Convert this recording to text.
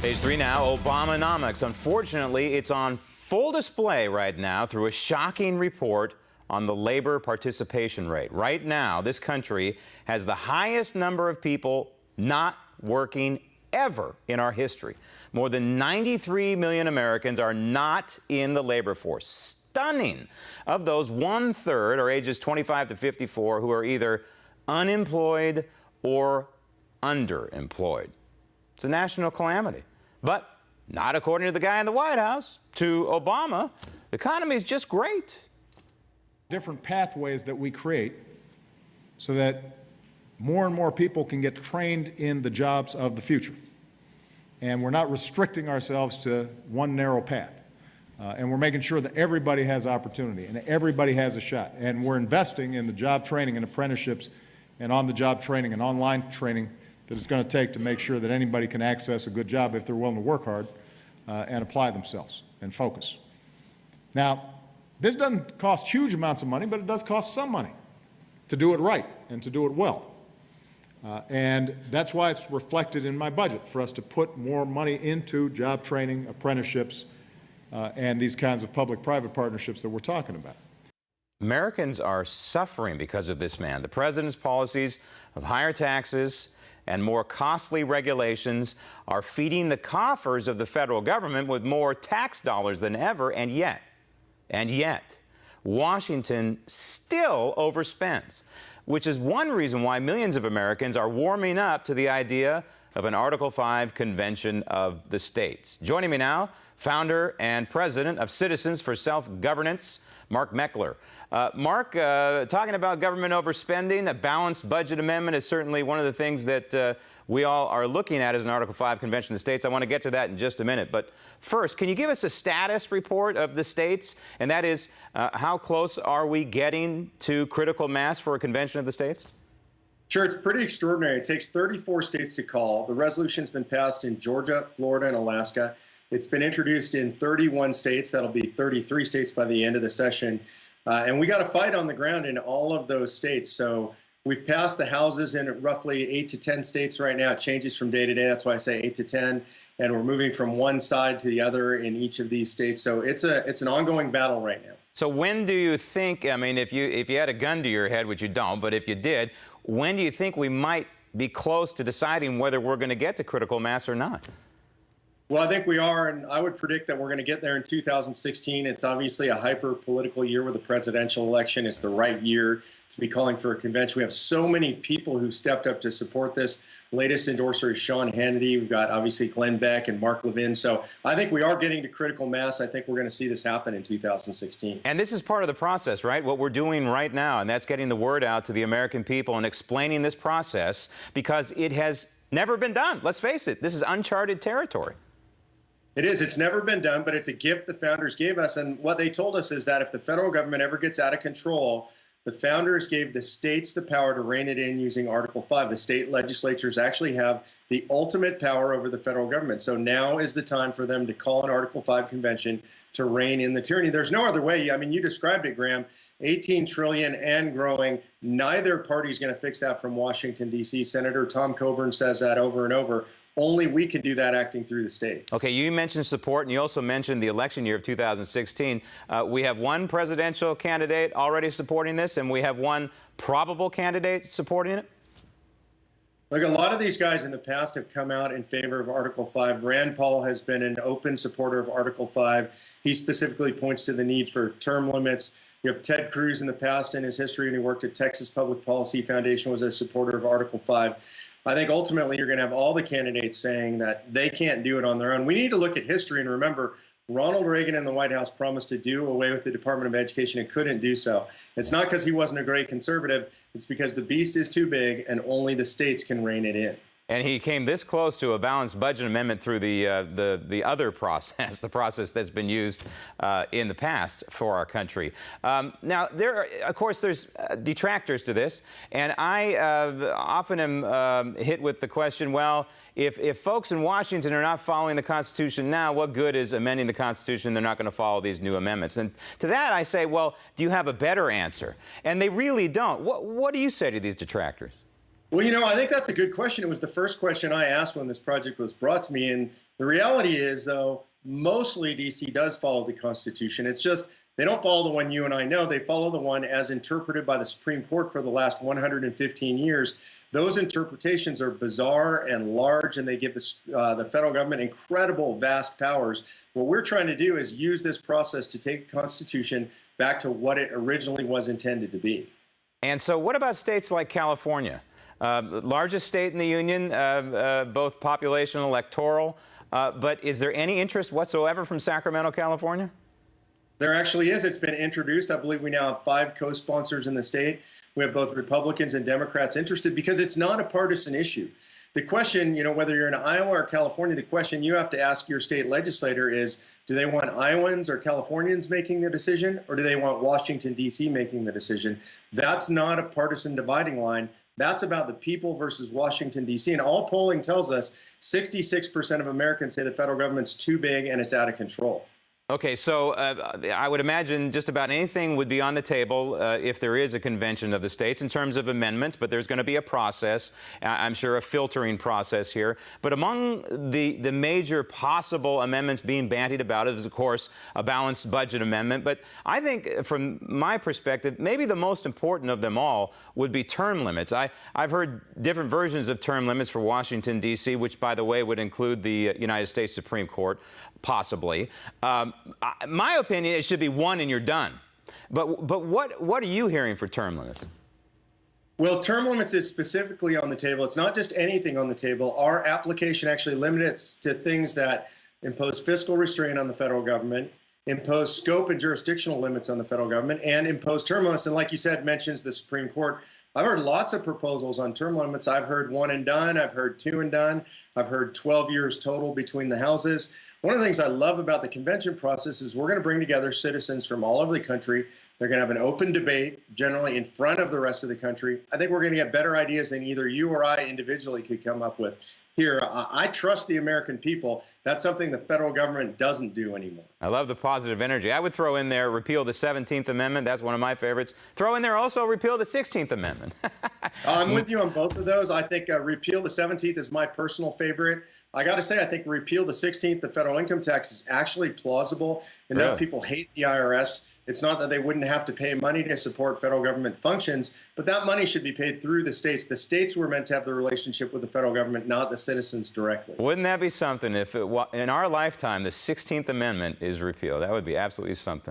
Page 3 now, Obamonomics. Unfortunately, it's on full display right now through a shocking report on the labor participation rate. Right now, this country has the highest number of people not working ever in our history. More than 93 million Americans are not in the labor force. Stunning. Of those, 1/3 are ages 25 to 54 who are either unemployed or underemployed. It's a national calamity. But not according to the guy in the White House. To Obama, the economy is just great. Different pathways that we create so that more and more people can get trained in the jobs of the future. And we're not restricting ourselves to one narrow path. And we're making sure that everybody has opportunity and everybody has a shot. And we're investing in the job training and apprenticeships and on-the-job training and online training that it's going to take to make sure that anybody can access a good job if they're willing to work hard and apply themselves and focus. Now, this doesn't cost huge amounts of money, but it does cost some money to do it right and to do it well. And that's why it's reflected in my budget, for us to put more money into job training, apprenticeships, and these kinds of public-private partnerships that we're talking about. Americans are suffering because of this man. The president's policies of higher taxes and more costly regulations are feeding the coffers of the federal government with more tax dollars than ever, and yet, Washington still overspends, which is one reason why millions of Americans are warming up to the idea of an Article 5 convention of the states. Joining me now, founder and president of Citizens for Self-Governance, Mark Meckler. Mark, talking about government overspending, a balanced budget amendment is certainly one of the things that we all are looking at as an Article 5 convention of the states. I want to get to that in just a minute. But first, can you give us a status report of the states? And that is, how close are we getting to critical mass for a convention of the states? Sure, it's pretty extraordinary. It takes 34 states to call. The resolution's been passed in Georgia, Florida, and Alaska. It's been introduced in 31 states. That'll be 33 states by the end of the session. And we got a fight on the ground in all of those states. So we've passed the houses in roughly 8 to 10 states right now. It changes from day to day. That's why I say 8 to 10. And we're moving from one side to the other in each of these states. So it's an ongoing battle right now. So when do you think, I mean, if you had a gun to your head, which you don't, but if you did, when do you think we might be close to deciding whether we're going to get to critical mass or not? Well, I think we are, and I would predict that we're going to get there in 2016. It's obviously a hyper-political year with a presidential election. It's the right year to be calling for a convention. We have so many people who stepped up to support this. Latest endorser is Sean Hannity. We've got, obviously, Glenn Beck and Mark Levin. So I think we are getting to critical mass. I think we're going to see this happen in 2016. And this is part of the process, right? What we're doing right now, and that's getting the word out to the American people and explaining this process, because it has never been done. Let's face it, this is uncharted territory. It is. It's never been done, but it's a gift the founders gave us. And what they told us is that if the federal government ever gets out of control, the founders gave the states the power to rein it in using Article 5. The state legislatures actually have the ultimate power over the federal government. So now is the time for them to call an Article 5 convention to rein in the tyranny. There's no other way. I mean, you described it, Graham. 18 trillion and growing. Neither party is going to fix that from Washington, D.C. Senator Tom Coburn says that over and over. Only we can do that acting through the states. Okay, you mentioned support, and you also mentioned the election year of 2016. We have one presidential candidate already supporting this, and we have one probable candidate supporting it? Look, a lot of these guys in the past have come out in favor of Article 5. Rand Paul has been an open supporter of Article 5. He specifically points to the need for term limits. You have Ted Cruz in the past in his history, and he worked at Texas Public Policy Foundation, was a supporter of Article 5. I think ultimately you're going to have all the candidates saying that they can't do it on their own. We need to look at history and remember Ronald Reagan in the White House promised to do away with the Department of Education and couldn't do so. It's not because he wasn't a great conservative. It's because the beast is too big and only the states can rein it in. And he came this close to a balanced budget amendment through the other process, the process that's been used in the past for our country. Now, of course, there's detractors to this, and I often am hit with the question, well, if folks in Washington are not following the Constitution now, what good is amending the Constitution? They're not going to follow these new amendments. And to that, I say, well, do you have a better answer? And they really don't. What do you say to these detractors? Well, I think that's a good question. It was the first question I asked when this project was brought to me. And the reality is, though, mostly DC does follow the Constitution. It's just they don't follow the one you and I know. They follow the one as interpreted by the Supreme Court for the last 115 years. Those interpretations are bizarre and large, and they give the federal government incredible, vast powers. What we're trying to do is use this process to take the Constitution back to what it originally was intended to be. And so what about states like California? Largest state in the union, both population and electoral. But is there any interest whatsoever from Sacramento, California? There actually is. It's been introduced. I believe we now have 5 co-sponsors in the state. We have both Republicans and Democrats interested because it's not a partisan issue. The question, whether you're in Iowa or California, the question you have to ask your state legislator is, do they want Iowans or Californians making the decision, or do they want Washington, D.C. making the decision? That's not a partisan dividing line. That's about the people versus Washington, D.C. And all polling tells us 66% of Americans say the federal government's too big and it's out of control. Okay, so I would imagine just about anything would be on the table if there is a convention of the states in terms of amendments, but there's going to be a process, I'm sure a filtering process here. But among the major possible amendments being bandied about is, of course, a balanced budget amendment. But I think from my perspective, maybe the most important of them all would be term limits. I've heard different versions of term limits for Washington, D.C., which, by the way, would include the United States Supreme Court, possibly. My opinion, it should be 1 and you're done. But what are you hearing for term limits? Well, term limits is specifically on the table. It's not just anything on the table. Our application actually limits to things that impose fiscal restraint on the federal government, impose scope and jurisdictional limits on the federal government, and impose term limits. And like you said, mentions the Supreme Court. I've heard lots of proposals on term limits. I've heard 1 and done. I've heard 2 and done. I've heard 12 years total between the houses. One of the things I love about the convention process is we're going to bring together citizens from all over the country. They're going to have an open debate, generally in front of the rest of the country. I think we're going to get better ideas than either you or I individually could come up with. Here, I trust the American people. That's something the federal government doesn't do anymore. I love the positive energy. I would throw in there repeal the 17th Amendment. That's one of my favorites. Throw in there also repeal the 16th Amendment. I'm with you on both of those. I think repeal the 17th is my personal favorite. I got to say, I think repeal the 16th, the federal income tax, is actually plausible. Enough Really? people hate the IRS. It's not that they wouldn't have to pay money to support federal government functions, but that money should be paid through the states. The states were meant to have the relationship with the federal government, not the citizens directly. Wouldn't that be something if in our lifetime the 16th Amendment is repealed? That would be absolutely something.